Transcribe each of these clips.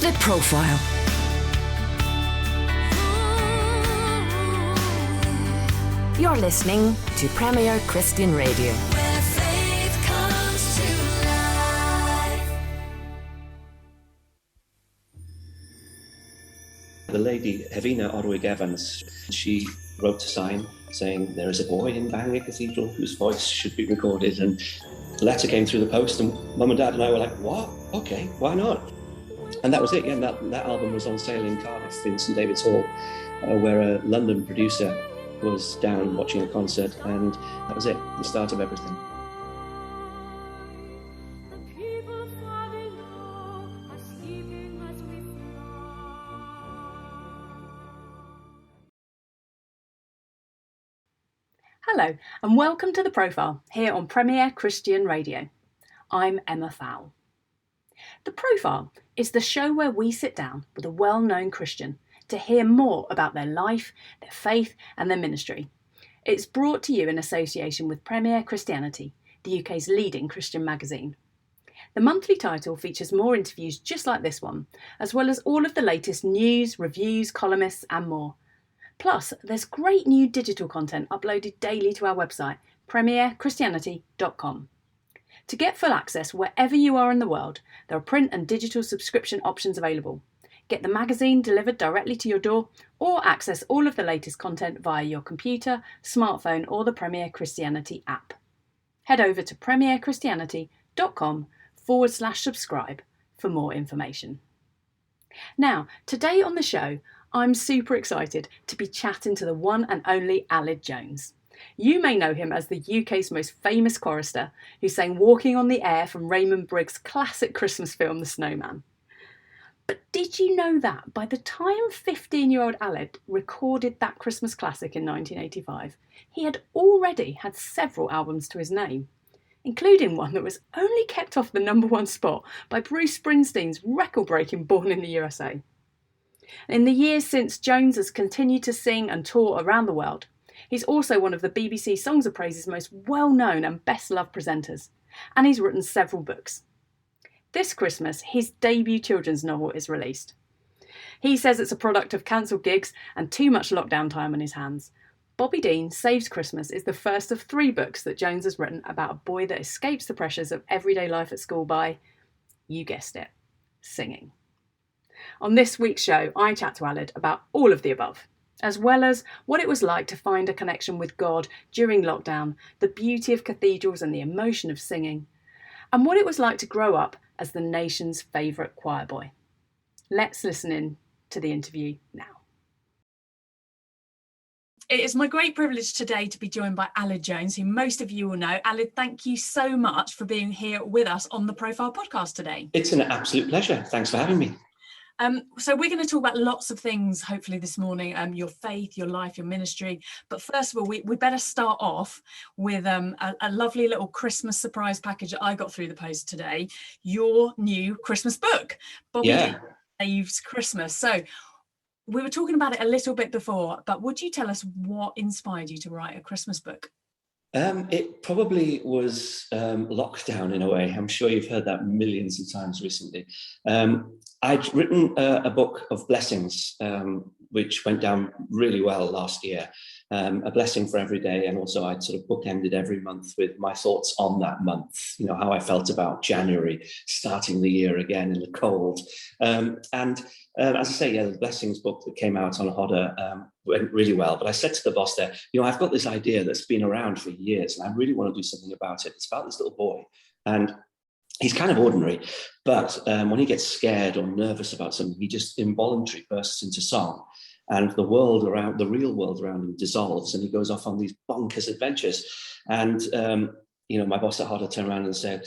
The Profile. You're listening to Premier Christian Radio. Where faith comes to life. The lady, Hevina Orwig-Evans, she wrote a sign saying there is a boy in Bangor Cathedral whose voice should be recorded, and the letter came through the post, and Mum and Dad and I were like, what? Okay, why not? And that was it. Yeah, that album was on sale in Cardiff in St David's Hall, where a London producer was down watching a concert, and that was it, the start of everything. Hello and welcome to The Profile here on Premier Christian Radio. I'm Emma Fowle. The Profile is the show where we sit down with a well-known Christian to hear more about their life, their faith and their ministry. It's brought to you in association with Premier Christianity, the UK's leading Christian magazine. The monthly title features more interviews just like this one, as well as all of the latest news, reviews, columnists and more. Plus, there's great new digital content uploaded daily to our website, premierchristianity.com. To get full access wherever you are in the world, there are print and digital subscription options available. Get the magazine delivered directly to your door, or access all of the latest content via your computer, smartphone, or the Premier Christianity app. Head over to premierchristianity.com/subscribe for more information. Now, today on the show, I'm super excited to be chatting to the one and only Aled Jones. You may know him as the UK's most famous chorister who sang Walking on the Air from Raymond Briggs' classic Christmas film The Snowman. But did you know that by the time 15-year-old Aled recorded that Christmas classic in 1985, he had already had several albums to his name, including one that was only kept off the #1 spot by Bruce Springsteen's record-breaking Born in the USA. In the years since, Jones has continued to sing and tour around the world. He's also one of the BBC Songs of Praise's most well-known and best-loved presenters, and he's written several books. This Christmas, his debut children's novel is released. He says it's a product of cancelled gigs and too much lockdown time on his hands. Bobby Dean Saves Christmas is the first of 3 books that Jones has written about a boy that escapes the pressures of everyday life at school by, you guessed it, singing. On this week's show, I chat to Aled about all of the above, as well as what it was like to find a connection with God during lockdown, the beauty of cathedrals and the emotion of singing, and what it was like to grow up as the nation's favourite choir boy. Let's listen in to the interview now. It is my great privilege today to be joined by Aled Jones, who most of you will know. Aled, thank you so much for being here with us on the Profile podcast today. It's an absolute pleasure. Thanks for having me. So we're going to talk about lots of things, hopefully, this morning, your faith, your life, your ministry. But first of all, we better start off with a lovely little Christmas surprise package that I got through the post today. Your new Christmas book, Bobby Dean Saves Christmas. So we were talking about it a little bit before, but would you tell us what inspired you to write a Christmas book? It probably was lockdown in a way. I'm sure you've heard that millions of times recently. I'd written a book of blessings, which went down really well last year. A blessing for every day. And also I'd sort of bookended every month with my thoughts on that month, you know, how I felt about January, starting the year again in the cold. As I say, the blessings book that came out on Hodder went really well. But I said to the boss there, you know, I've got this idea that's been around for years and I really want to do something about it. It's about this little boy. And he's kind of ordinary, but when he gets scared or nervous about something, he just involuntarily bursts into song. And the real world around him dissolves and he goes off on these bonkers adventures. And, you know, my boss at Hodder turned around and said,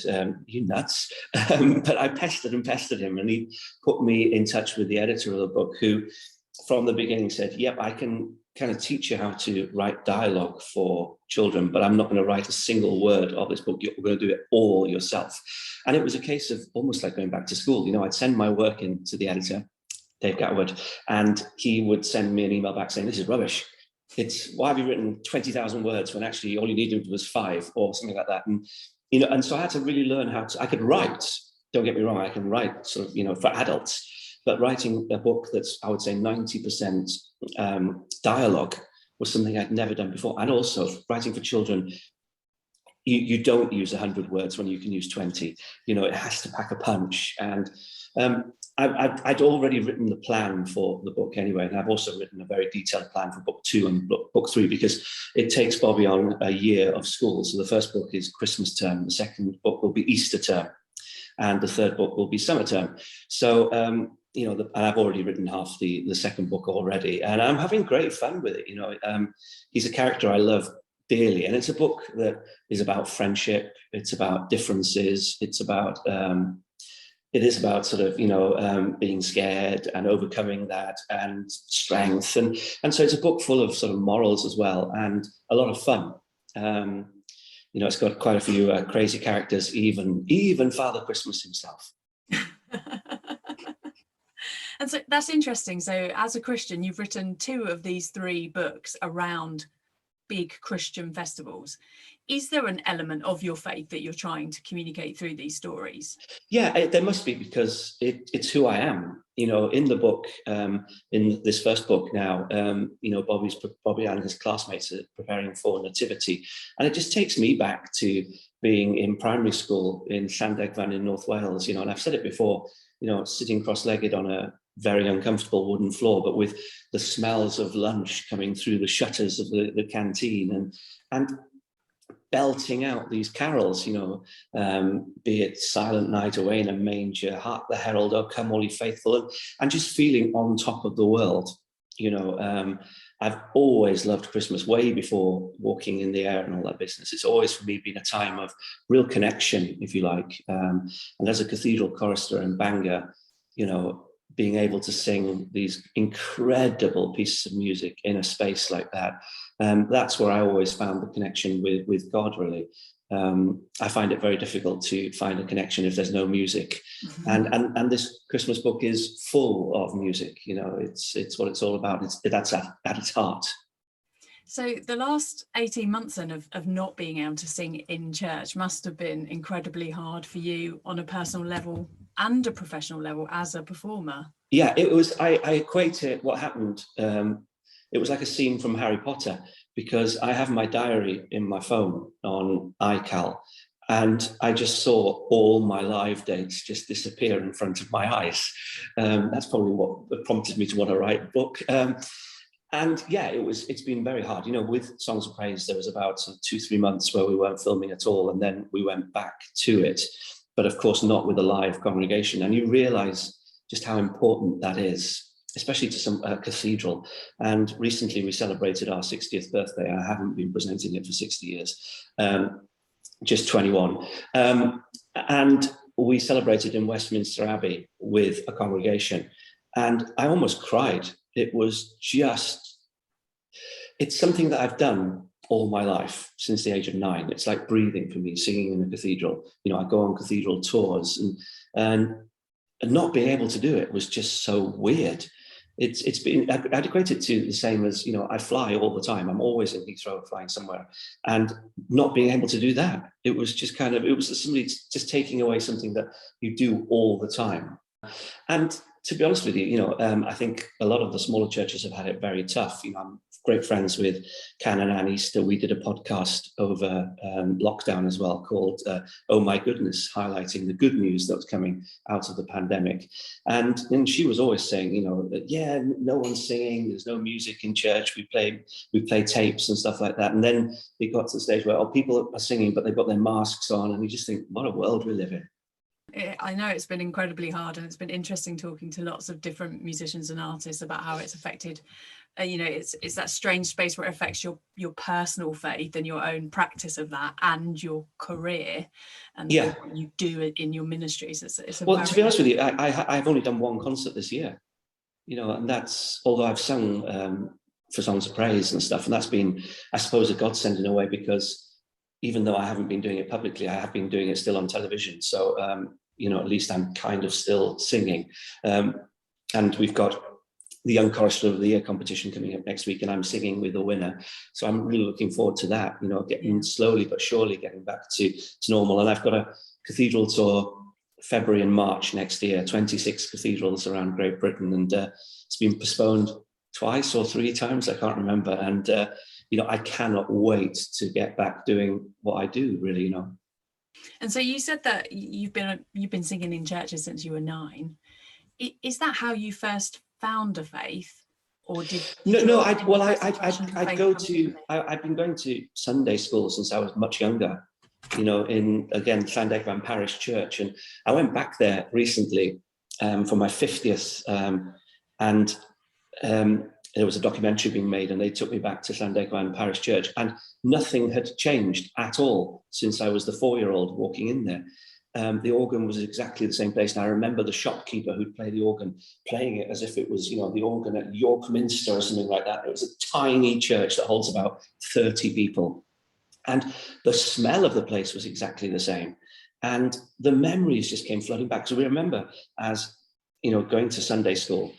you nuts. But I pestered him and he put me in touch with the editor of the book, who from the beginning said, yep, I can kind of teach you how to write dialogue for children, but I'm not going to write a single word of this book. You're going to do it all yourself. And it was a case of almost like going back to school. You know, I'd send my work in to the editor, Dave Gatwood, and he would send me an email back saying, this is rubbish. Why have you written 20,000 words when actually all you needed was 5 or something like that? And, you know, and so I had to really learn I could write, don't get me wrong, I can write sort of, you know, for adults, but writing a book that's, I would say, 90% dialogue was something I'd never done before. And also writing for children, you don't use 100 words when you can use 20. It has to pack a punch. And I'd already written the plan for the book anyway, and I've also written a very detailed plan for book 2 and book 3, because it takes Bobby on a year of school. So the first book is Christmas term, the second book will be Easter term, and the third book will be summer term. So, and I've already written half the second book already, and I'm having great fun with it. He's a character I love dearly, and it's a book that is about friendship. It's about differences. It is about sort of, being scared and overcoming that, and strength. And so it's a book full of sort of morals as well, and a lot of fun. It's got quite a few crazy characters, even Father Christmas himself. And so that's interesting. So as a Christian, you've written 2 of these 3 books around big Christian festivals. Is there an element of your faith that you're trying to communicate through these stories? Yeah, there must be, because it's who I am. In the book, in this first book now, Bobby and his classmates are preparing for nativity, and it just takes me back to being in primary school in Llandegfan in North Wales. And I've said it before, sitting cross-legged on a very uncomfortable wooden floor, but with the smells of lunch coming through the shutters of the canteen, and belting out these carols, be it Silent Night, Away in a Manger, Hark the Herald, O Come All Ye Faithful, and just feeling on top of the world. I've always loved Christmas, way before walking in the air and all that business. It's always, for me, been a time of real connection, if you like. And as a cathedral chorister in Bangor, being able to sing these incredible pieces of music in a space like that, that's where I always found the connection with God, really. I find it very difficult to find a connection if there's no music. Mm-hmm. And this Christmas book is full of music. It's what it's all about. That's at its heart. So the last 18 months then of not being able to sing in church must have been incredibly hard for you on a personal level and a professional level as a performer. Yeah, it was. I equate it, what happened. It was like a scene from Harry Potter, because I have my diary in my phone on iCal, and I just saw all my live dates just disappear in front of my eyes. That's probably what prompted me to want to write a book. And yeah, it's been very hard. With Songs of Praise, there was about 2-3 months where we weren't filming at all, and then we went back to it, but of course not with a live congregation. And you realise just how important that is, especially to some cathedral. And recently we celebrated our 60th birthday. I haven't been presenting it for 60 years, just 21. And we celebrated in Westminster Abbey with a congregation, and I almost cried. It's something that I've done all my life since the age of 9. It's like breathing for me, singing in a cathedral. I go on cathedral tours, and not being able to do it was just so weird. It's been, I'd equate it to the same as, I fly all the time. I'm always in Heathrow flying somewhere, and not being able to do that. It was just it was somebody just taking away something that you do all the time. And to be honest with you, I think a lot of the smaller churches have had it very tough. I'm great friends with Can and Ann Easter. We did a podcast over lockdown as well called Oh My Goodness, highlighting the good news that was coming out of the pandemic. And she was always saying, that, yeah, no one's singing, there's no music in church, we play tapes and stuff like that. And then it got to the stage where people are singing, but they've got their masks on, and you just think, what a world we live in. I know it's been incredibly hard, and it's been interesting talking to lots of different musicians and artists about how it's affected. It's that strange space where it affects your personal faith and your own practice of that, and your career, and what you do in your ministries. To be honest with you, I've only done one concert this year, and that's, although I've sung for Songs of Praise and stuff, and that's been, I suppose, a godsend in a way, because even though I haven't been doing it publicly, I have been doing it still on television. So, at least I'm kind of still singing. And we've got the Young Chorister of the Year competition coming up next week, and I'm singing with the winner. So I'm really looking forward to that, getting slowly but surely getting back to normal. And I've got a cathedral tour February and March next year, 26 cathedrals around Great Britain, and it's been postponed twice or three times, I can't remember. And I cannot wait to get back doing what I do, really. And so you said that you've been singing in churches since you were 9. Is that how you first found a faith, or did no? I've been going to Sunday school since I was much younger. In again Llandegfan Parish Church, and I went back there recently for my 50th, and there was a documentary being made, and they took me back to Llandegfan Parish Church, and nothing had changed at all since I was the 4-year-old walking in there. The organ was exactly the same place, and I remember the shopkeeper who'd play the organ playing it as if it was, the organ at York Minster or something like that. It was a tiny church that holds about 30 people. And the smell of the place was exactly the same. And the memories just came flooding back. So we remember as, going to Sunday school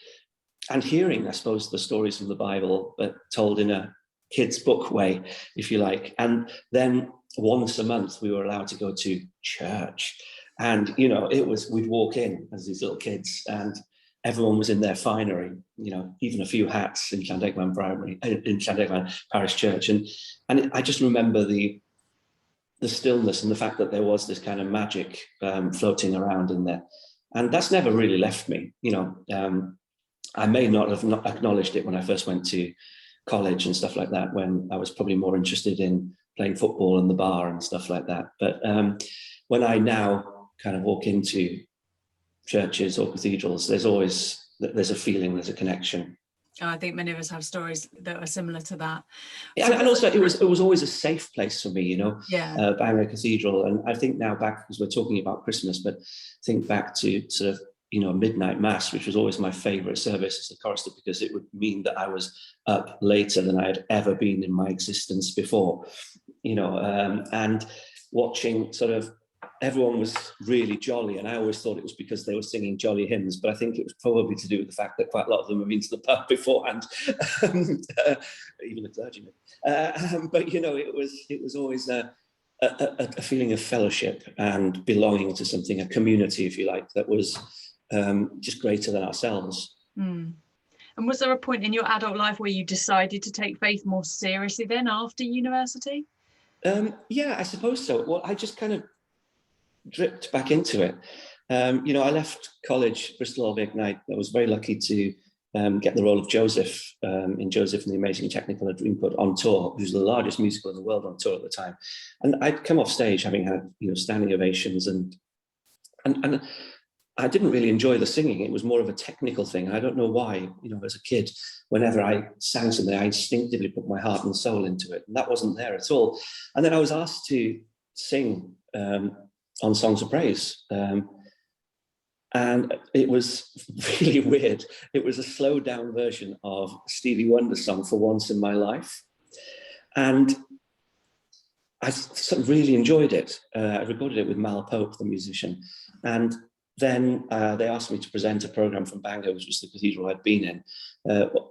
and hearing, I suppose, the stories from the Bible, but told in a kid's book way, if you like. And then once a month, we were allowed to go to church. And, we'd walk in as these little kids, and everyone was in their finery, even a few hats in Llandegfan Parish Church. And I just remember the stillness and the fact that there was this kind of magic floating around in there. And that's never really left me. I may not have acknowledged it when I first went to college and stuff like that, when I was probably more interested in playing football in the bar and stuff like that. But when I now kind of walk into churches or cathedrals, there's a feeling, there's a connection. I think many of us have stories that are similar to that. Yeah, and also it was always a safe place for me, Bangor Cathedral. And I think now back, because we're talking about Christmas, but think back to sort of midnight mass, which was always my favorite service as a chorister, because it would mean that I was up later than I had ever been in my existence before, and watching sort of everyone was really jolly, and I always thought it was because they were singing jolly hymns, but I think it was probably to do with the fact that quite a lot of them have been to the pub beforehand, even the clergyman. But it was always a feeling of fellowship and belonging to something, a community, if you like, that was just greater than ourselves. Mm. And was there a point in your adult life where you decided to take faith more seriously then after university? Yeah, I suppose so. Well, I just kind of dripped back into it. I left college, Bristol Old Ignite. I was very lucky to get the role of Joseph in Joseph and the Amazing Technicolor Dreamcoat on tour, which was the largest musical in the world on tour at the time. And I'd come off stage having had standing ovations, and I didn't really enjoy the singing. It was more of a technical thing. I don't know why. As a kid, whenever I sang something, I instinctively put my heart and soul into it, and that wasn't there at all. And then I was asked to sing on Songs of Praise. And it was really weird. It was a slowed down version of Stevie Wonder's song For Once in My Life. And I sort of really enjoyed it. I recorded it with Mal Pope, the musician. And then they asked me to present a program from Bangor, which was the cathedral I'd been in,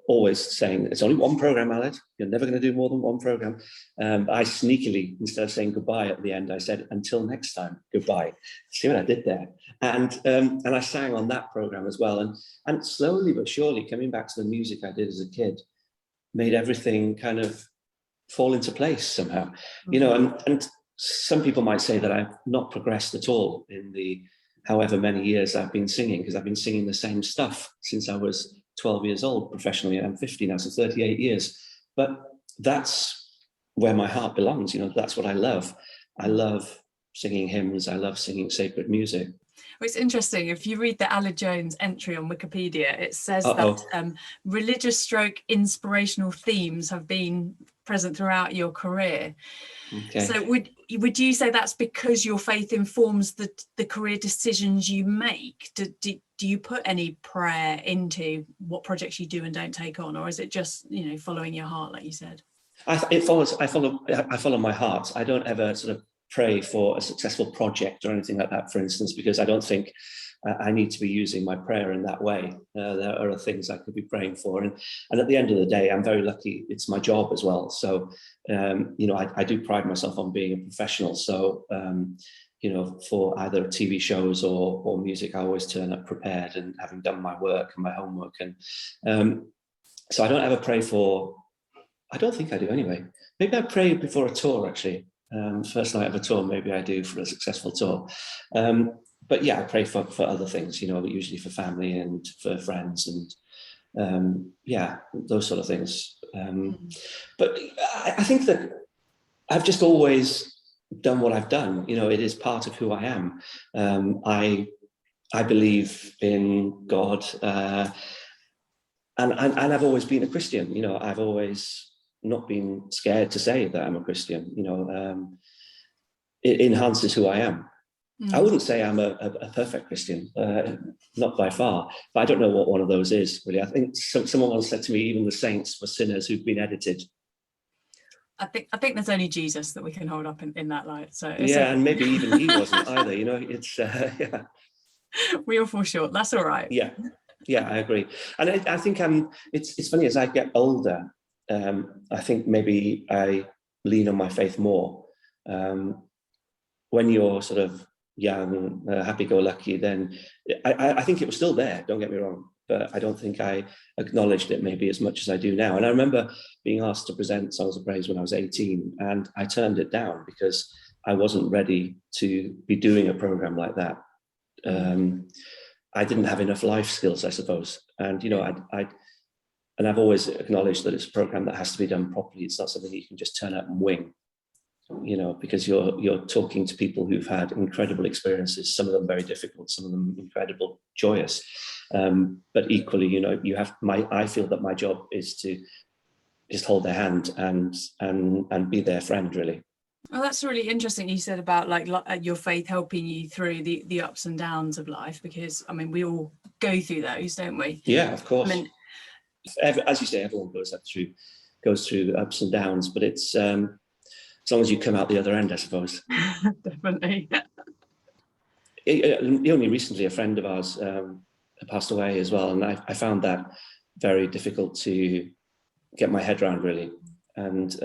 always saying, it's only one program, Aled. You're never going to do more than one program. I sneakily, instead of saying goodbye at the end, I said, until next time, goodbye. See what I did there? And I sang on that program as well. And slowly but surely, coming back to the music I did as a kid, made everything kind of fall into place somehow. And some people might say that I've not progressed at all in the however many years I've been singing, because I've been singing the same stuff since I was 12 years old professionally. I'm 50 now, so 38 years. But that's where my heart belongs. That's what I love. I love singing hymns. I love singing sacred music. Well, it's interesting. If you read the Aled Jones entry on Wikipedia, it says that religious stroke inspirational themes have been present throughout your career. Okay. So would you say that's because your faith informs the career decisions you make? Do you put any prayer into what projects you do and don't take on, or is it just following your heart, like you said? I follow my heart. I don't ever sort of pray for a successful project or anything like that, for instance, because I don't think I need to be using my prayer in that way. There are other things I could be praying for. And at the end of the day, I'm very lucky. It's my job as well. So, I do pride myself on being a professional. So, for either TV shows or music, I always turn up prepared and having done my work and my homework. And so I don't ever pray for, I don't think I do anyway. Maybe I pray before a tour, actually. First night of a tour, maybe I do for a successful tour. But yeah, I pray for other things, usually for family and for friends and those sort of things. But I think that I've just always done what I've done. It is part of who I am. I believe in God, and I've always been a Christian. I've always not been scared to say that I'm a Christian. It enhances who I am. I wouldn't say I'm a perfect Christian, not by far, but I don't know what one of those is, really. I think someone once said to me, even the saints were sinners who've been edited. I think there's only Jesus that we can hold up in that light. So and maybe even he wasn't either. It's we all fall short. That's all right. Yeah, I agree. And I think it's funny, as I get older, I think maybe I lean on my faith more. When you're sort of young, happy-go-lucky, then I think it was still there, don't get me wrong, but I don't think I acknowledged it maybe as much as I do now. And I remember being asked to present Songs of Praise when I was 18, and I turned it down because I wasn't ready to be doing a program like that. I didn't have enough life skills, I suppose. And, and I've always acknowledged that it's a program that has to be done properly. It's not something you can just turn up and wing. Because you're talking to people who've had incredible experiences, some of them very difficult, some of them incredible, joyous. But equally, I feel that my job is to just hold their hand and be their friend, really. Well, that's really interesting. You said about like your faith helping you through the ups and downs of life, because we all go through those, don't we? Yeah, of course. As you say, everyone goes through ups and downs, but it's as long as you come out the other end, I suppose. Definitely. Only recently, a friend of ours passed away as well, and I found that very difficult to get my head around, really. And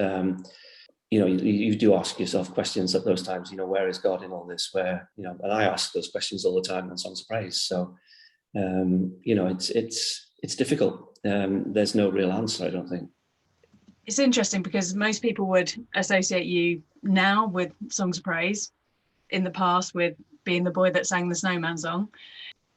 you do ask yourself questions at those times. Where is God in all this? Where and I ask those questions all the time on Songs of Praise. So it's difficult. There's no real answer, I don't think. It's interesting because most people would associate you now with Songs of Praise, in the past with being the boy that sang the Snowman song.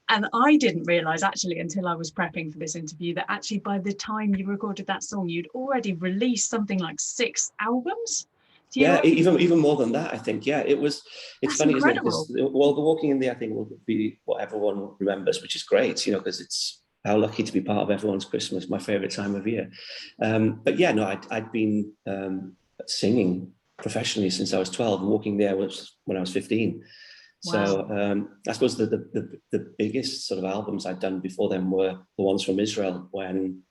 And I didn't realise actually until I was prepping for this interview that actually by the time you recorded that song, you'd already released something like 6 albums. Even more than that, I think. Yeah, it's That's funny, incredible. Isn't it? Well, the Walking in the, I think, will be what everyone remembers, which is great, because it's how lucky to be part of everyone's Christmas, my favourite time of year. But yeah, no, I'd been singing professionally since I was 12, and Walking There was when I was 15. Wow. So I suppose the biggest sort of albums I'd done before then were the ones from Israel, when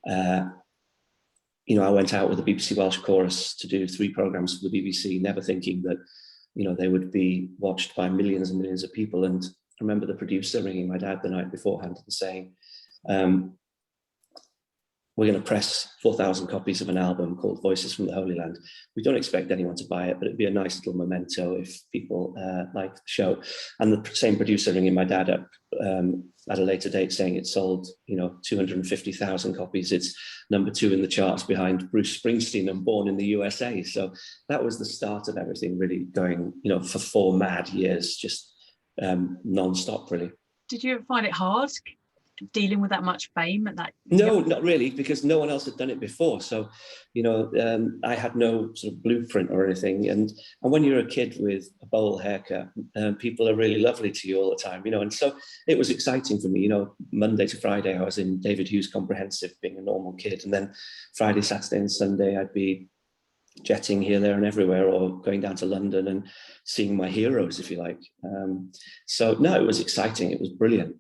I went out with the BBC Welsh Chorus to do 3 programmes for the BBC, never thinking that they would be watched by millions and millions of people. And I remember the producer ringing my dad the night beforehand and saying, we're going to press 4,000 copies of an album called Voices from the Holy Land. We don't expect anyone to buy it, but it'd be a nice little memento if people like the show. And the same producer ringing my dad up at a later date saying it sold 250,000 copies. It's number 2 in the charts behind Bruce Springsteen and Born in the USA. So that was the start of everything really going, for 4 mad years, just non-stop, really. Did you ever find it hard dealing with that much fame at that? No, not really, because no one else had done it before. So, I had no sort of blueprint or anything. And when you're a kid with a bowl haircut, people are really lovely to you all the time, and so it was exciting for me. Monday to Friday, I was in David Hughes Comprehensive being a normal kid. And then Friday, Saturday and Sunday, I'd be jetting here, there and everywhere, or going down to London and seeing my heroes, if you like. So no, it was exciting. It was brilliant.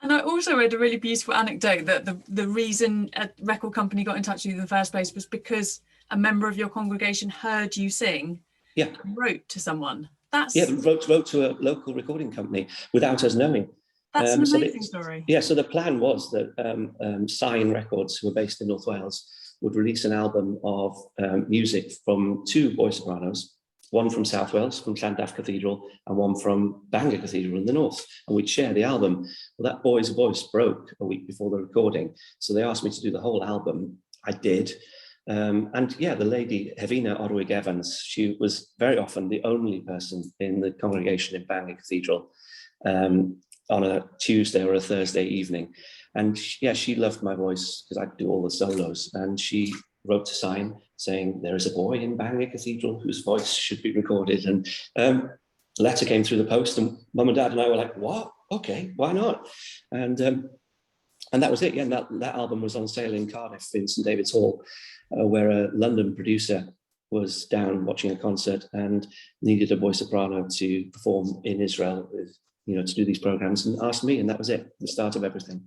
And I also read a really beautiful anecdote that the reason a record company got in touch with you in the first place was because a member of your congregation heard you sing. Yeah. And wrote to someone. Wrote to a local recording company without us knowing. That's an amazing story. Yeah, so the plan was that Sign Records, who are based in North Wales, would release an album of music from 2 boy sopranos, one from South Wales, from Llandaff Cathedral, and one from Bangor Cathedral in the north, and we'd share the album. Well, that boy's voice broke a week before the recording, so they asked me to do the whole album. I did. And yeah, the lady, Hevina Orwig Evans, she was very often the only person in the congregation in Bangor Cathedral on a Tuesday or a Thursday evening. And she loved my voice because I'd do all the solos. And she wrote a sign saying, there is a boy in Bangor Cathedral whose voice should be recorded. And a letter came through the post, and Mum and Dad and I were like, what? Okay, why not? And that was it. Yeah, and that album was on sale in Cardiff in St David's Hall, where a London producer was down watching a concert and needed a boy soprano to perform in Israel, to do these programs, and asked me, and that was it, the start of everything.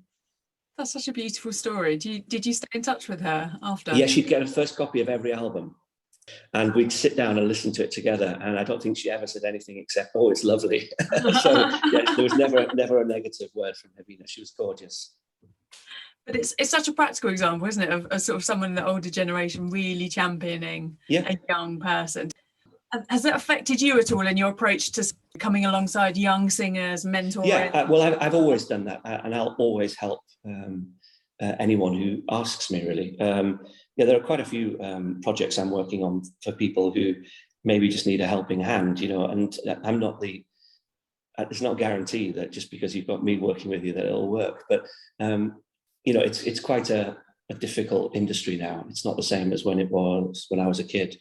That's such a beautiful story. Did you stay in touch with her after? Yeah, she'd get a first copy of every album, and we'd sit down and listen to it together. And I don't think she ever said anything except, "Oh, it's lovely." So yeah, there was never a negative word from Hevina. She was gorgeous. But it's such a practical example, isn't it, of sort of someone in the older generation really championing a young person. Has it affected you at all in your approach to coming alongside young singers, mentoring? Yeah, well, I've always done that, and I'll always help anyone who asks me, really. There are quite a few projects I'm working on for people who maybe just need a helping hand, and I'm not it's not a guarantee that just because you've got me working with you that it'll work, but it's quite a difficult industry now. It's not the same as when it was when I was a kid,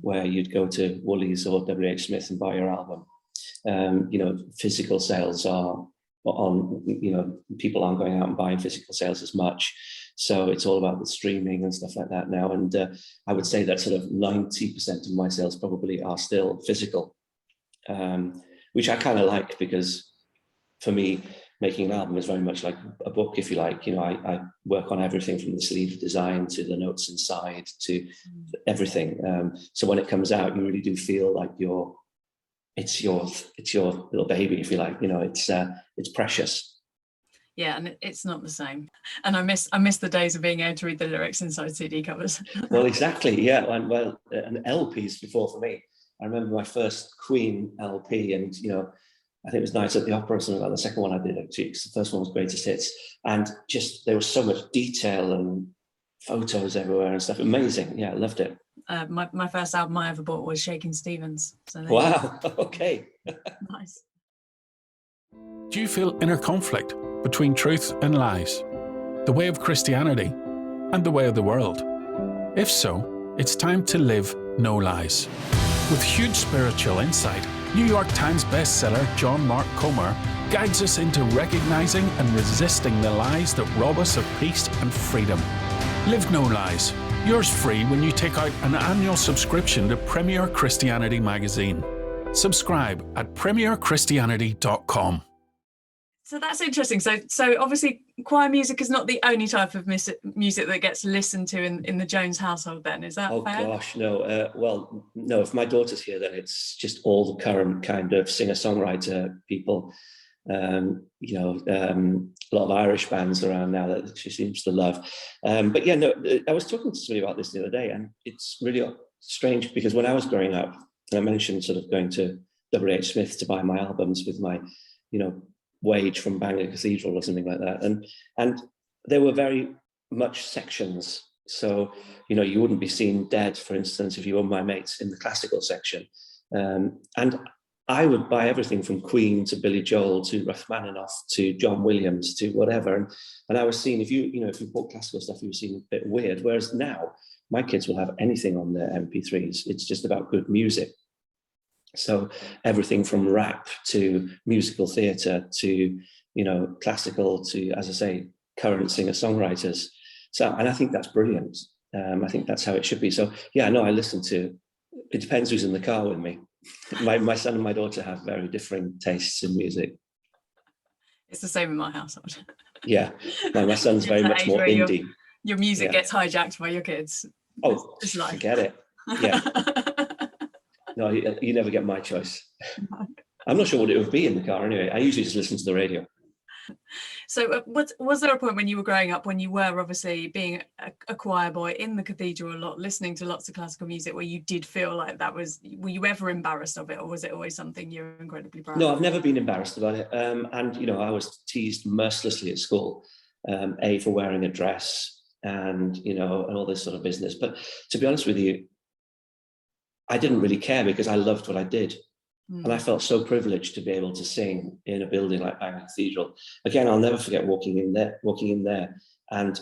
where you'd go to Woolies or WH Smith and buy your album. Physical sales are on, people aren't going out and buying physical sales as much. So it's all about the streaming and stuff like that now. And I would say that sort of 90% of my sales probably are still physical, which I kind of like, because for me, making an album is very much like a book, if you like. I work on everything from the sleeve design to the notes inside to everything. So when it comes out, you really do feel like it's your little baby, if you like. It's precious. Yeah, and it's not the same. And I miss the days of being able to read the lyrics inside CD covers. Well, exactly. Yeah. And LPs before for me. I remember my first Queen LP, and I think it was Night at the Opera or something like that. The second one I did, actually, because the first one was Greatest Hits. And just, there was so much detail and photos everywhere and stuff. Amazing. Yeah, I loved it. My first album I ever bought was Shakin' Stevens. So wow. Okay. Nice. Do you feel inner conflict between truth and lies? The way of Christianity and the way of the world? If so, it's time to live no lies. With huge spiritual insight, New York Times bestseller John Mark Comer guides us into recognizing and resisting the lies that rob us of peace and freedom. Live No Lies. Yours free when you take out an annual subscription to Premier Christianity magazine. Subscribe at premierchristianity.com. So that's interesting. So obviously choir music is not the only type of music that gets listened to in the Jones household then, is that fair? Oh gosh, no. Well, no, if my daughter's here, then it's just all the current kind of singer-songwriter people. A lot of Irish bands around now that she seems to love. But yeah, no, I was talking to somebody about this the other day, and it's really strange because when I was growing up, and I mentioned sort of going to WH Smith to buy my albums with my, wage from Bangor Cathedral or something like that. And there were very much sections. So, you wouldn't be seen dead, for instance, if you were my mates in the classical section. And I would buy everything from Queen to Billy Joel to Rachmaninoff to John Williams to whatever. And I was seen, if you bought classical stuff, you were seen a bit weird. Whereas now, my kids will have anything on their MP3s. It's just about good music. So everything from rap to musical theatre to, classical to, as I say, current singer-songwriters. So, and I think that's brilliant. I think that's how it should be. So, yeah, no, I listen to, it depends who's in the car with me. My son and my daughter have very different tastes in music. It's the same in my household. Yeah, my son's very much more indie. Your music gets hijacked by your kids. Oh, forget it. Yeah. No, you never get my choice. I'm not sure what it would be in the car anyway. I usually just listen to the radio. So was there a point when you were growing up, when you were obviously being a choir boy in the cathedral a lot, listening to lots of classical music, where you did feel like were you ever embarrassed of it, or was it always something you were incredibly proud of? No, I've never been embarrassed about it. And, I was teased mercilessly at school, for wearing a dress and, and all this sort of business. But to be honest with you, I didn't really care because I loved what I did. And I felt so privileged to be able to sing in a building like Bangor Cathedral. Again, I'll never forget walking in there, and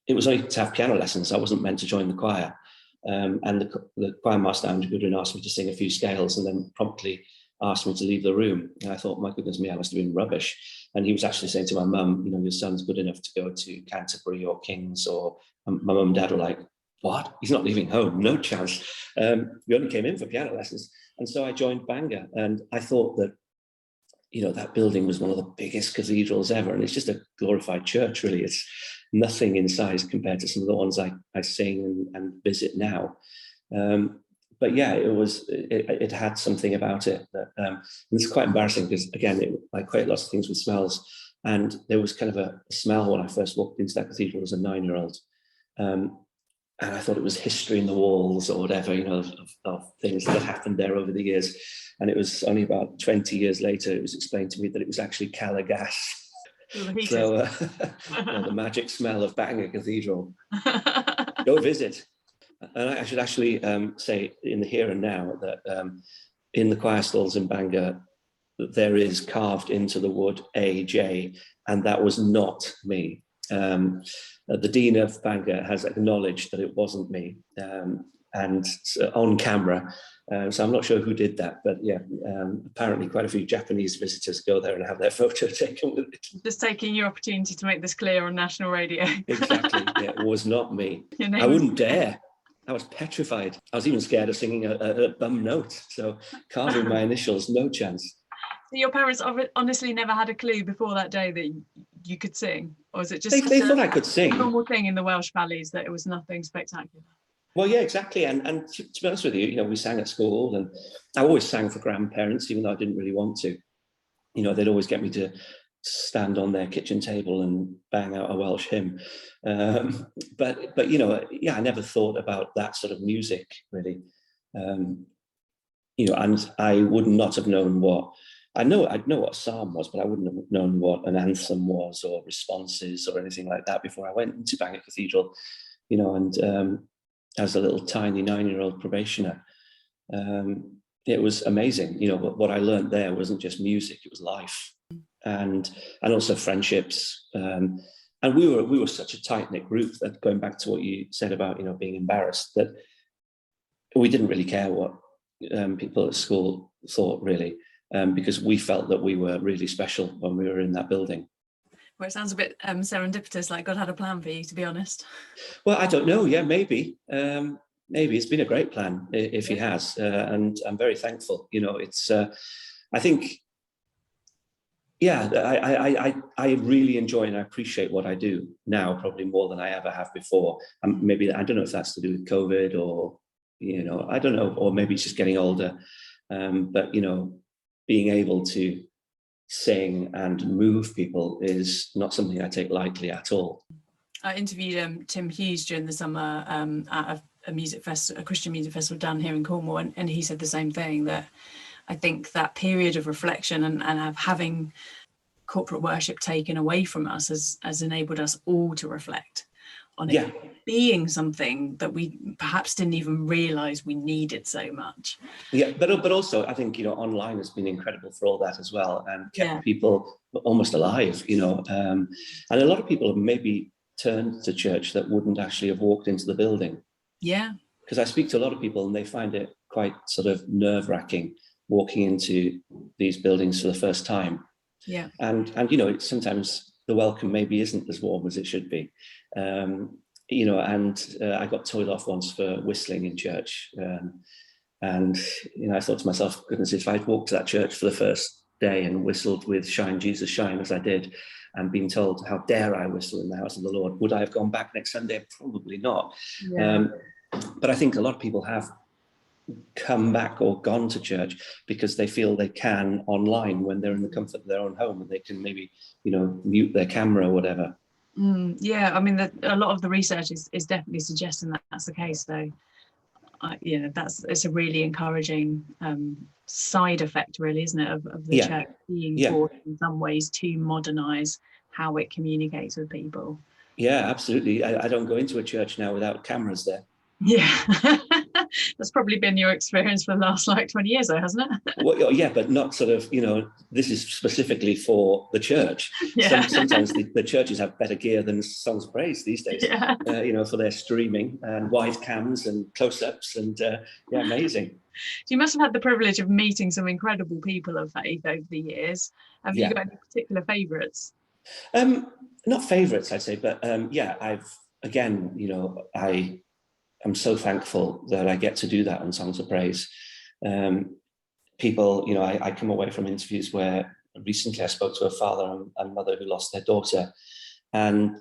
it was only to have piano lessons. I wasn't meant to join the choir. And the choir master, Andrew Goodwin, asked me to sing a few scales and then promptly asked me to leave the room. And I thought, my goodness me, I must have been rubbish. And he was actually saying to my mum, your son's good enough to go to Canterbury or King's, or my mum and dad were like, what? He's not leaving home, no chance. We only came in for piano lessons. And so I joined Bangor, and I thought that, that building was one of the biggest cathedrals ever. And it's just a glorified church, really. It's nothing in size compared to some of the ones I sing and visit now. But yeah, it had something about it that, and it's quite embarrassing because, again, I create lots of things with smells. And there was kind of a smell when I first walked into that cathedral as a 9-year-old. And I thought it was history in the walls or whatever, of things that happened there over the years. And it was only about 20 years later, it was explained to me that it was actually Cala gas. So the magic smell of Bangor Cathedral. Go visit. And I should actually say in the here and now that in the choir stalls in Bangor, there is carved into the wood AJ, and that was not me. The Dean of Bangor has acknowledged that it wasn't me, and on camera. So I'm not sure who did that, but yeah, apparently quite a few Japanese visitors go there and have their photo taken with it. Just taking your opportunity to make this clear on national radio. Exactly, yeah, it was not me. I wouldn't dare. I was petrified. I was even scared of singing a bum note. So carving my initials, no chance. So your parents honestly never had a clue before that day that you could sing? Or was it just they thought I could sing? A normal thing in the Welsh valleys, that it was nothing spectacular? Well, yeah, exactly. And to be honest with you, we sang at school, and I always sang for grandparents, even though I didn't really want to. They'd always get me to stand on their kitchen table and bang out a Welsh hymn. But I never thought about that sort of music, really. And I would not have known what, I'd know what a psalm was, but I wouldn't have known what an anthem was or responses or anything like that before I went into Bangor Cathedral, and as a little tiny 9-year-old probationer. It was amazing. What I learned there wasn't just music, it was life. And also friendships. And we were such a tight-knit group that, going back to what you said about, being embarrassed, that we didn't really care what people at school thought, really. Because we felt that we were really special when we were in that building. Well, it sounds a bit serendipitous, like God had a plan for you, to be honest. Well, I don't know. Yeah, maybe. Maybe it's been a great plan if he has. And I'm very thankful. It's, I think, yeah, I really enjoy and I appreciate what I do now, probably more than I ever have before. Maybe, I don't know if that's to do with COVID or, I don't know, or maybe it's just getting older. But, being able to sing and move people is not something I take lightly at all. I interviewed Tim Hughes during the summer at a Christian music festival down here in Cornwall, and he said the same thing, that I think that period of reflection and of having corporate worship taken away from us has enabled us all to reflect on it being something that we perhaps didn't even realize we needed so much. Yeah, but also I think, online has been incredible for all that as well, and kept people almost alive, and a lot of people have maybe turned to church that wouldn't actually have walked into the building. Yeah. Because I speak to a lot of people and they find it quite sort of nerve-wracking walking into these buildings for the first time. Yeah. And sometimes the welcome maybe isn't as warm as it should be. I got told off once for whistling in church. And I thought to myself, goodness, if I'd walked to that church for the first day and whistled with Shine, Jesus, Shine, as I did, and been told, how dare I whistle in the house of the Lord, would I have gone back next Sunday? Probably not. Yeah. But I think a lot of people have come back or gone to church because they feel they can online when they're in the comfort of their own home, and they can maybe, mute their camera or whatever. Yeah, I mean, a lot of the research is definitely suggesting that that's the case, though. It's a really encouraging side effect, really, isn't it, of the church being forced in some ways to modernize how it communicates with people. Yeah, absolutely. I don't go into a church now without cameras there. Yeah. That's probably been your experience for the last 20 years, though, hasn't it? Well, yeah, but not sort of, this is specifically for the church. Yeah. Sometimes the churches have better gear than Songs of Praise these days, for their streaming and wide cams and close-ups and amazing. So you must have had the privilege of meeting some incredible people of faith over the years. Have you got any particular favourites? Not favourites, I'd say, but I'm so thankful that I get to do that on Songs of Praise. People, I come away from interviews where recently I spoke to a father and mother who lost their daughter. And,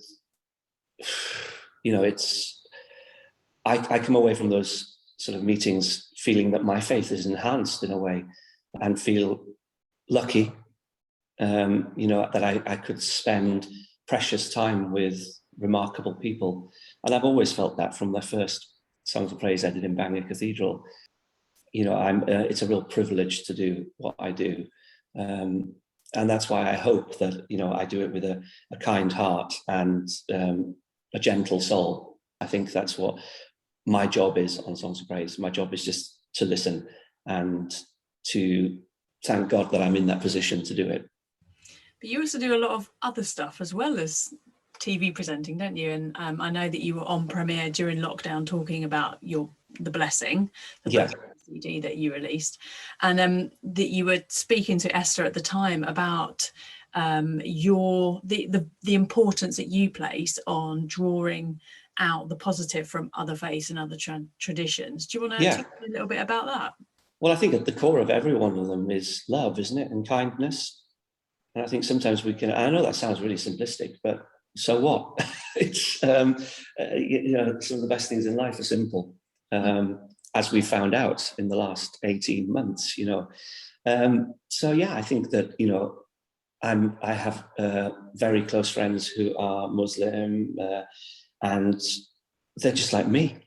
I come away from those sort of meetings feeling that my faith is enhanced in a way, and feel lucky, that I could spend precious time with remarkable people. And I've always felt that from the first Songs of Praise I did in Bangor Cathedral. It's a real privilege to do what I do. And that's why I hope that, I do it with a kind heart and a gentle soul. I think that's what my job is on Songs of Praise. My job is just to listen and to thank God that I'm in that position to do it. But you also do a lot of other stuff as well as TV presenting, don't you? And I know that you were on premiere during lockdown talking about the blessing, the CD that you released, and that you were speaking to Esther at the time about the importance that you place on drawing out the positive from other faiths and other traditions. Do you want to talk a little bit about that? Well, I think at the core of every one of them is love, isn't it, and kindness. And I think sometimes we can. I know that sounds really simplistic, but so what? It's some of the best things in life are simple, as we found out in the last 18 months. I think that I have very close friends who are Muslim, and they're just like me.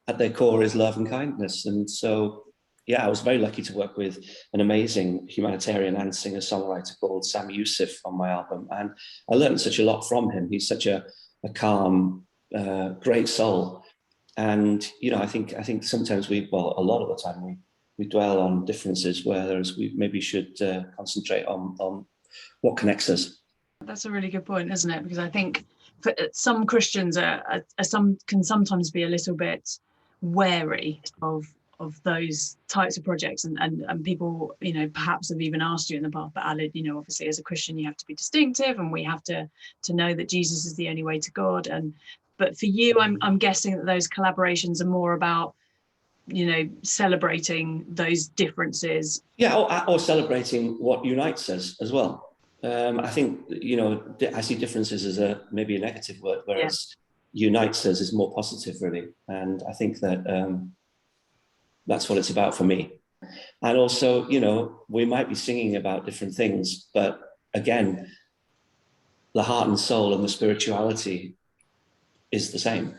At their core is love and kindness, and so. Yeah, I was very lucky to work with an amazing humanitarian and singer-songwriter called Sam Youssef on my album. And I learned such a lot from him. He's such a calm, great soul. And, I think sometimes a lot of the time we dwell on differences, whereas we maybe should concentrate on what connects us. That's a really good point, isn't it? Because I think some Christians can sometimes be a little bit wary of those types of projects, and people perhaps have even asked you in the past, but Alid, obviously as a Christian you have to be distinctive, and we have to know that Jesus is the only way to God. But for you, I'm guessing that those collaborations are more about celebrating those differences, or celebrating what unites us as well. I think I see differences as maybe a negative word, whereas unites us is more positive, really. And I think that that's what it's about for me. And also, we might be singing about different things, but again, the heart and soul and the spirituality is the same.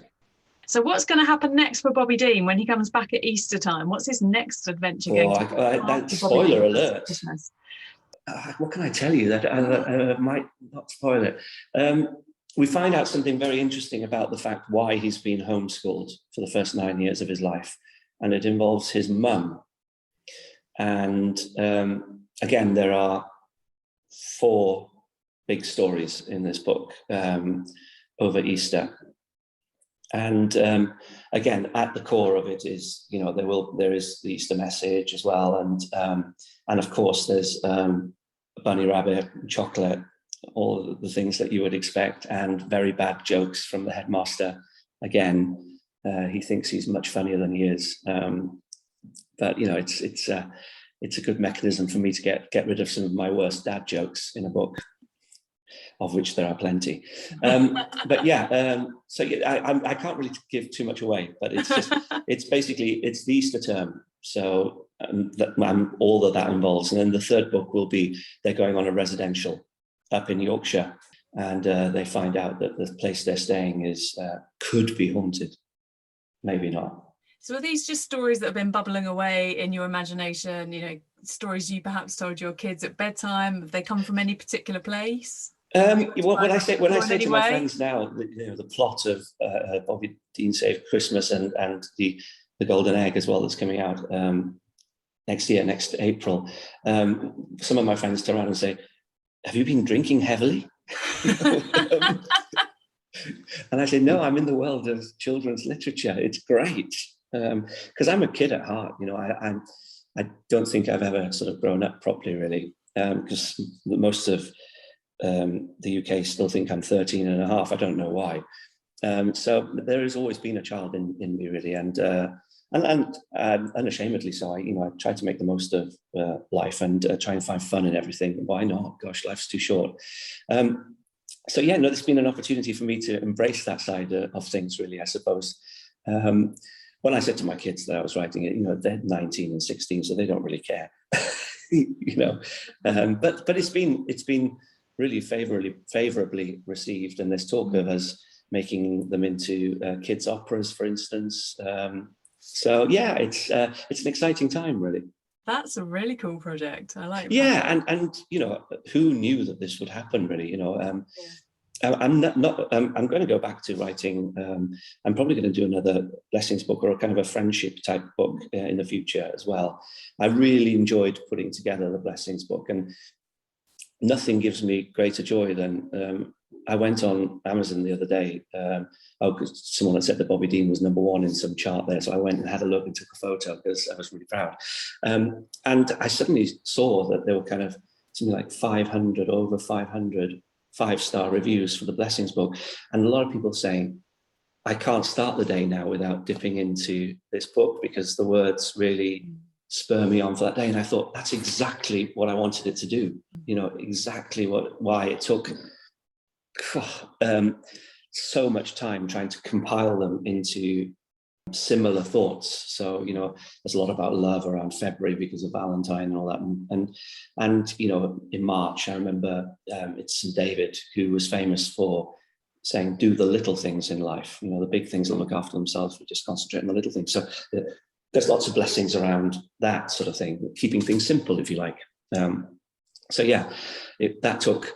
So what's going to happen next for Bobby Dean when he comes back at Easter time? What's his next adventure going to be? That's spoiler alert. What can I tell you that I might not spoil it? We find out something very interesting about the fact why he's been homeschooled for the first 9 years of his life. And it involves his mum. And again, there are 4 big stories in this book over Easter. And again, at the core of it is, there is the Easter message as well. And of course, there's a bunny rabbit, chocolate, all the things that you would expect, and very bad jokes from the headmaster. Again, he thinks he's much funnier than he is, but it's a good mechanism for me to get rid of some of my worst dad jokes in a book. of which there are plenty. But yeah, so yeah, I can't really give too much away, but it's basically, it's the Easter term. So all that involves. And then the third book will be, they're going on a residential up in Yorkshire, and they find out that the place they're staying could be haunted. Maybe not. So are these just stories that have been bubbling away in your imagination, you know, stories you perhaps told your kids at bedtime? Have they come from any particular place? When I say to my friends now, the plot of Bobby Dean Saved Christmas and the Golden Egg as well, that's coming out next April, some of my friends turn around and say, have you been drinking heavily? And I say, no, I'm in the world of children's literature. It's great. Because I'm a kid at heart, you know. I don't think I've ever sort of grown up properly, really, because most of the UK still think I'm 13 and a half. I don't know why. So there has always been a child in me, really, and unashamedly so. I try to make the most of life and try and find fun in everything. Why not? Gosh, life's too short. So yeah, no, there's been an opportunity for me to embrace that side of things, really, I suppose. When I said to my kids that I was writing it, you know, they're 19 and 16, so they don't really care, you know. But it's been really favorably received, and there's talk of us making them into kids' operas, for instance. So yeah, it's an exciting time, really. That's a really cool project. I like that. Yeah, and you know, who knew that this would happen, really? You know, I'm going to go back to writing. I'm probably going to do another blessings book or a kind of a friendship type book in the future as well. I really enjoyed putting together the blessings book, and nothing gives me greater joy than I went on Amazon the other day. Because someone had said that Bobby Dean was #1 in some chart there, so I went and had a look and took a photo because I was really proud. And I suddenly saw that there were kind of something like 500 5-star reviews for the blessings book, and a lot of people saying, I can't start the day now without dipping into this book because the words really spur me on for that day. And I thought, that's exactly what I wanted it to do, you know, exactly why it took so much time trying to compile them into similar thoughts. So, you know, there's a lot about love around February because of Valentine and all that, and you know, in March I remember it's St. David who was famous for saying, do the little things in life, you know, the big things will look after themselves, we just concentrate on the little things. So there's lots of blessings around that sort of thing, keeping things simple, if you like. So yeah, that took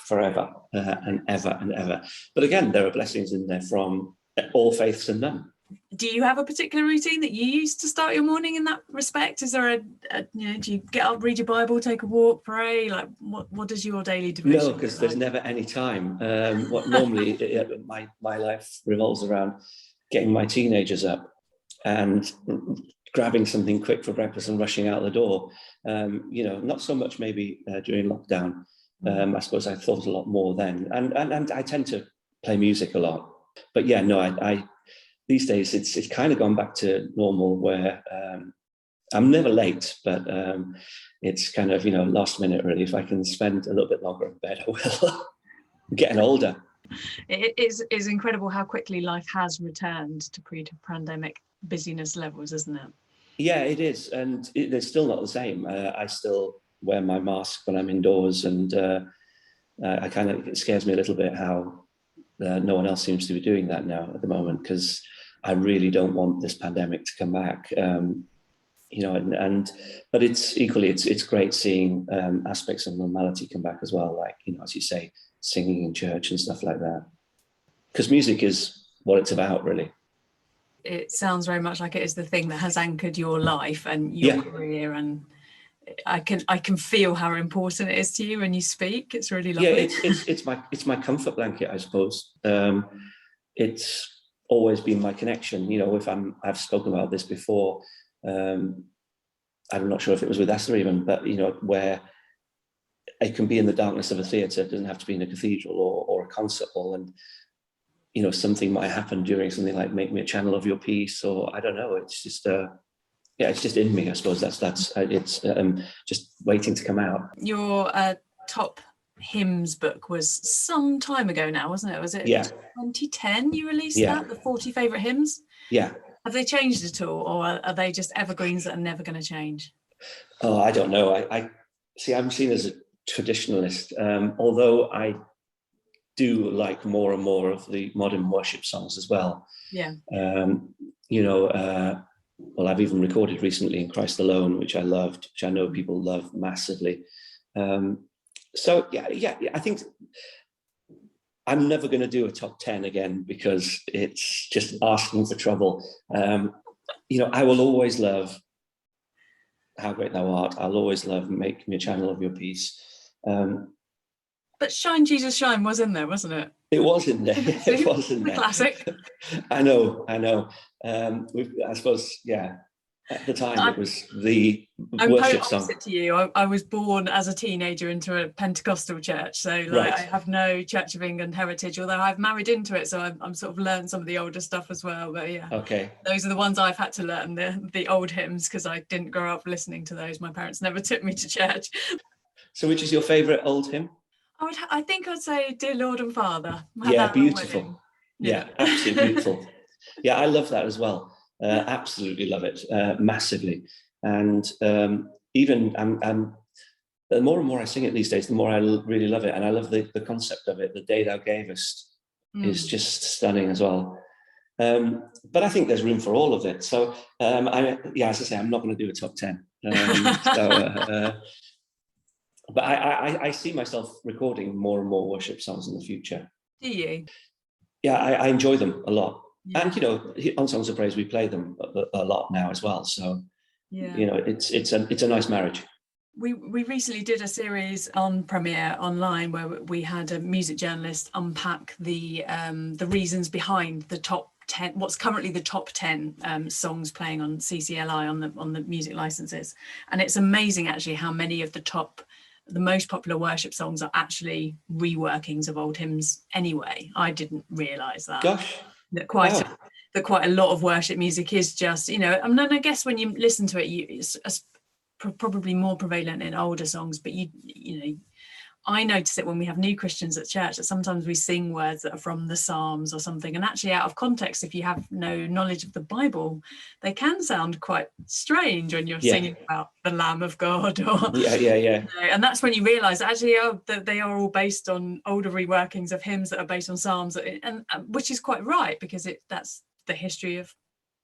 forever and ever, but again, there are blessings in there from all faiths and none. Do you have a particular routine that you use to start your morning in that respect? Is there you know, do you get up, read your Bible, take a walk, pray? Like, what does your daily devotion? No, because there's never any time. What normally my life revolves around getting my teenagers up and grabbing something quick for breakfast and rushing out the door. You know, not so much maybe during lockdown. I suppose I thought a lot more then, and I tend to play music a lot. But yeah, no, I these days it's kind of gone back to normal where I'm never late, but it's kind of, you know, last minute really. If I can spend a little bit longer in bed, I will. I'm getting older. It is incredible how quickly life has returned to pre-pandemic busyness levels, isn't it? Yeah, it is, and it's still not the same. I still wear my mask when I'm indoors, and it scares me a little bit how no one else seems to be doing that now at the moment, because I really don't want this pandemic to come back. You know, but it's equally, it's great seeing aspects of normality come back as well, like, you know, as you say, singing in church and stuff like that, because music is what it's about, really. It sounds very much like it is the thing that has anchored your life and your career, and I can feel how important it is to you when you speak. It's really lovely. Yeah, it's my comfort blanket, I suppose. It's always been my connection. You know, I've spoken about this before. I'm not sure if it was with Esther even, but you know, where it can be in the darkness of a theatre. It doesn't have to be in a cathedral or a concert hall, and you know, something might happen during something like make me a channel of your peace, or I don't know. It's just it's just in me, I suppose. That's it's just waiting to come out. Your top hymns book was some time ago now, wasn't it? Was it 2010 you released that, the 40 favourite hymns? Yeah. Have they changed at all, or are they just evergreens that are never going to change? Oh, I don't know. I see, I'm seen as a traditionalist, although I do like more and more of the modern worship songs as well. Yeah. Well, I've even recorded recently In Christ Alone, which I loved, which I know people love massively. So I think I'm never going to do a top 10 again because it's just asking for trouble. I will always love How Great Thou Art. I'll always love Make Me a Channel of Your Peace. But Shine, Jesus, Shine was in there, wasn't it? It was in there. It was in there. Classic. I know. I suppose, at the time it was the worship song. I'm to you. I was born as a teenager into a Pentecostal church, so I have no Church of England heritage, although I've married into it, so I'm sort of learned some of the older stuff as well. But okay, those are the ones I've had to learn, the old hymns, because I didn't grow up listening to those. My parents never took me to church. So which is your favourite old hymn? I think I'd say Dear Lord and Father. Beautiful. Yeah, absolutely beautiful. Yeah, I love that as well. Absolutely love it, massively. And even the more and more I sing it these days, the more I really love it. And I love the concept of it. The Day Thou Gavest is just stunning as well. But I think there's room for all of it. So as I say, I'm not going to do a top 10. But I see myself recording more and more worship songs in the future. Do you? Yeah, I enjoy them a lot. Yeah. And on Songs of Praise we play them a lot now as well. So it's a nice marriage. We recently did a series on Premiere Online where we had a music journalist unpack the reasons behind the top 10, what's currently the top 10 songs playing on CCLI on the music licenses, and it's amazing actually how many of the most popular worship songs are actually reworkings of old hymns anyway. I didn't realise that. Gosh. That quite a lot of worship music is just, I guess when you listen to it, it's probably more prevalent in older songs, but I notice it when we have new Christians at church that sometimes we sing words that are from the Psalms or something, and actually out of context, if you have no knowledge of the Bible, they can sound quite strange when you're singing about the Lamb of God. And that's when you realise actually that they are all based on older reworkings of hymns that are based on Psalms, and which is quite right, because that's the history of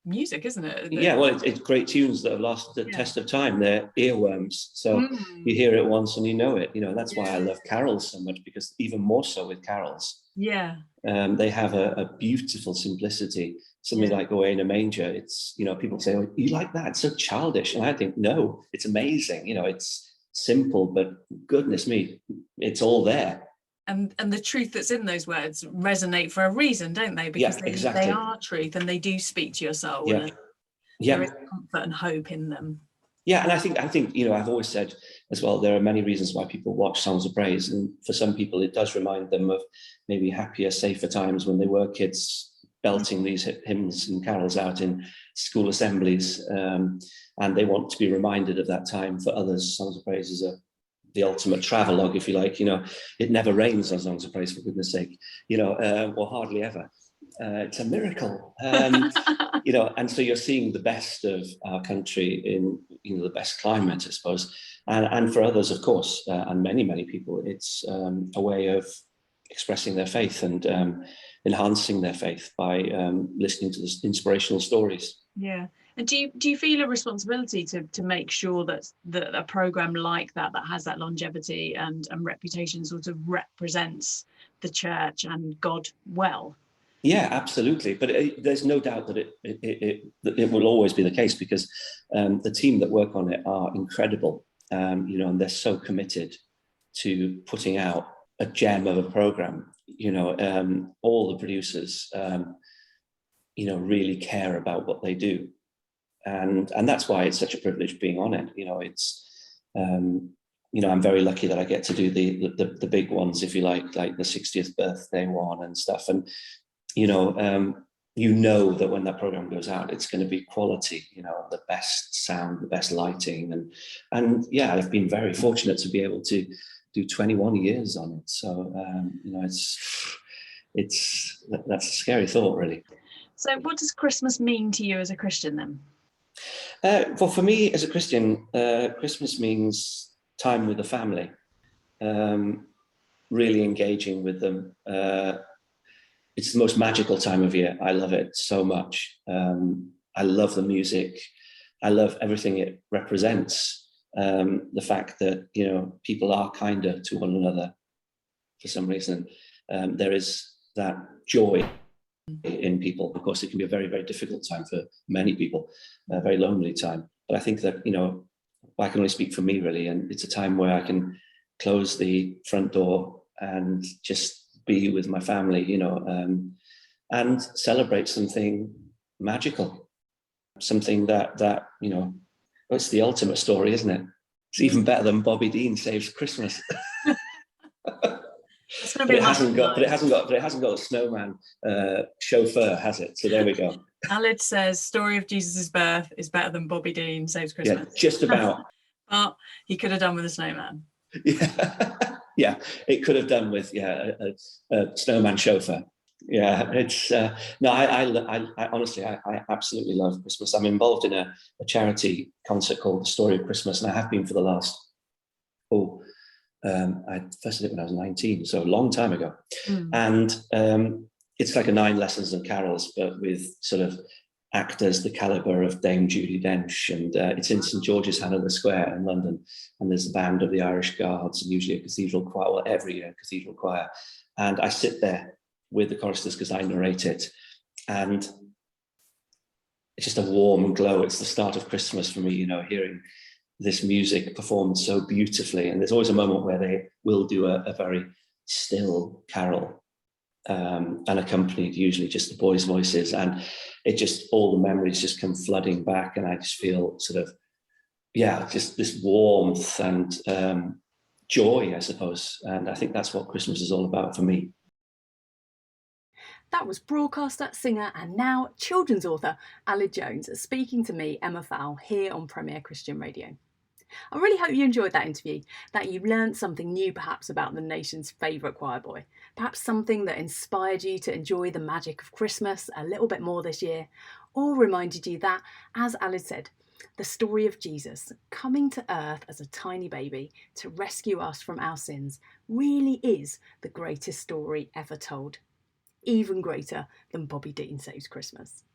music, isn't it? It's great tunes that have lasted the test of time. They're earworms, so you hear it once and you know it. That's why I love carols so much, because even more so with carols, they have a beautiful simplicity. Something like Away in a Manger, it's people say, oh, you like that, it's so childish, and I think no, it's amazing. It's simple, but goodness me, it's all there. And the truth that's in those words resonate for a reason, don't they? Because they are truth, and they do speak to your soul. Yeah. There is comfort and hope in them. Yeah, and I think I've always said as well, there are many reasons why people watch Songs of Praise, and for some people it does remind them of maybe happier, safer times when they were kids belting these hymns and carols out in school assemblies, and they want to be reminded of that time. For others, Songs of Praise is the ultimate travelogue, if you like. It never rains on Songs of Praise, for goodness sake, or hardly ever. It's a miracle, and so you're seeing the best of our country in the best climate, I suppose, and for others, of course, and many people, it's a way of expressing their faith and enhancing their faith by listening to the inspirational stories. Yeah. And do you feel a responsibility to make sure that a program like that has that longevity and reputation sort of represents the church and God well? Yeah, absolutely. But there's no doubt that it will always be the case, because the team that work on it are incredible, and they're so committed to putting out a gem of a program. All the producers, really care about what they do. And that's why it's such a privilege being on it. I'm very lucky that I get to do the big ones, if you like the 60th birthday one and stuff. And that when that program goes out, it's going to be quality. The best sound, the best lighting, and I've been very fortunate to be able to do 21 years on it. So, that's a scary thought, really. So what does Christmas mean to you as a Christian then? Well, for me as a Christian, Christmas means time with the family, really engaging with them. It's the most magical time of year. I love it so much. I love the music. I love everything it represents. The fact that, people are kinder to one another for some reason. There is that joy in people. Of course, it can be a very, very difficult time for many people, a very lonely time. But I think that, I can only speak for me, really. And it's a time where I can close the front door and just be with my family, and celebrate something magical, something that it's the ultimate story, isn't it? It's even better than Bobby Dean Saves Christmas. But it hasn't got a snowman chauffeur, has it? So there we go. Alid says story of Jesus' birth is better than Bobby Dean Saves Christmas. Yeah, just about. But he could have done with a snowman. Yeah, yeah, it could have done with a snowman chauffeur. Yeah, it's no. I honestly, I absolutely love Christmas. I'm involved in a charity concert called The Story of Christmas, and I have been for the last I first did it when I was 19, so a long time ago. And it's like a 9 lessons and carols, but with sort of actors the caliber of Dame Judi Dench, and it's in St George's Hanover Square in London, and there's a band of the Irish Guards, and usually a cathedral choir, well, every year a cathedral choir, and I sit there with the choristers because I narrate it, and it's just a warm glow. It's the start of Christmas for me, hearing this music performed so beautifully. And there's always a moment where they will do a very still carol, unaccompanied, usually just the boys' voices, and it just, all the memories just come flooding back, and I just feel sort of, just this warmth and joy, I suppose. And I think that's what Christmas is all about for me. That was broadcaster, singer and now children's author Alid Jones speaking to me, Emma Fowle, here on Premier Christian Radio. I really hope you enjoyed that interview, that you learned something new perhaps about the nation's favourite choir boy, perhaps something that inspired you to enjoy the magic of Christmas a little bit more this year, or reminded you that, as Alid said, the story of Jesus coming to earth as a tiny baby to rescue us from our sins really is the greatest story ever told. Even greater than Bobby Dean Saves Christmas.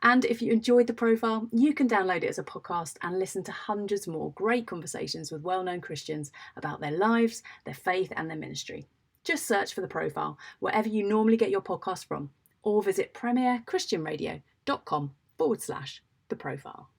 And if you enjoyed the profile, you can download it as a podcast and listen to hundreds more great conversations with well-known Christians about their lives, their faith and their ministry. Just search for the profile wherever you normally get your podcast from, or visit premierchristianradio.com/the profile.